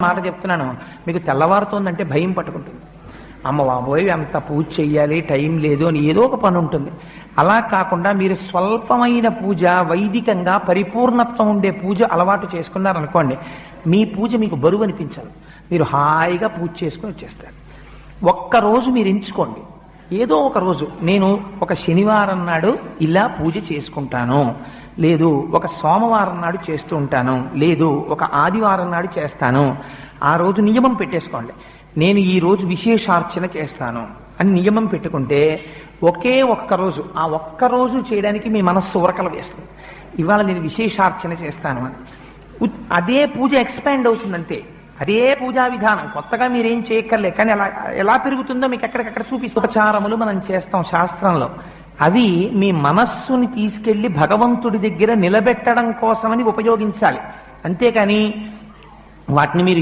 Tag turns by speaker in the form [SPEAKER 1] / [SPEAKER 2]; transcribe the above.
[SPEAKER 1] మాట చెప్తున్నాను, మీకు తెల్లవారుతోందంటే భయం పట్టుకుంటుంది. అమ్మ బాబోయ్ అంత పూజ చెయ్యాలి, టైం లేదు అని ఏదో ఒక పని ఉంటుంది. అలా కాకుండా మీరు స్వల్పమైన పూజ, వైదికంగా పరిపూర్ణత్వం ఉండే పూజ అలవాటు చేసుకున్నారనుకోండి, మీ పూజ మీకు బరువు అనిపించాలి. మీరు హాయిగా పూజ చేసుకుని వచ్చేస్తారు. ఒక్కరోజు మీరు ఎంచుకోండి, ఏదో ఒక రోజు నేను ఒక శనివారం నాడు ఇలా పూజ చేసుకుంటాను, లేదు ఒక సోమవారం నాడు చేస్తూ ఉంటాను, లేదు ఒక ఆదివారం నాడు చేస్తాను. ఆ రోజు నియమం పెట్టేసుకోండి, నేను ఈ రోజు విశేషార్చన చేస్తాను అని నియమం పెట్టుకుంటే ఒకే ఒక్కరోజు, ఆ ఒక్కరోజు చేయడానికి మీ మనస్సు ఉరకలు వేస్తుంది. ఇవాళ నేను విశేషార్చన చేస్తాను అని అదే పూజ ఎక్స్పాండ్ అవుతుందంతే. అదే పూజా విధానం, కొత్తగా మీరేం చేయక్కర్లే. కానీ అలా ఎలా పెరుగుతుందో మీకు ఎక్కడికక్కడ చూపిస్తూ ఉపచారములు మనం చేస్తాం శాస్త్రంలో. అవి మీ మనస్సుని తీసుకెళ్లి భగవంతుడి దగ్గర నిలబెట్టడం కోసమని ఉపయోగించాలి. అంతేకాని వాటిని మీరు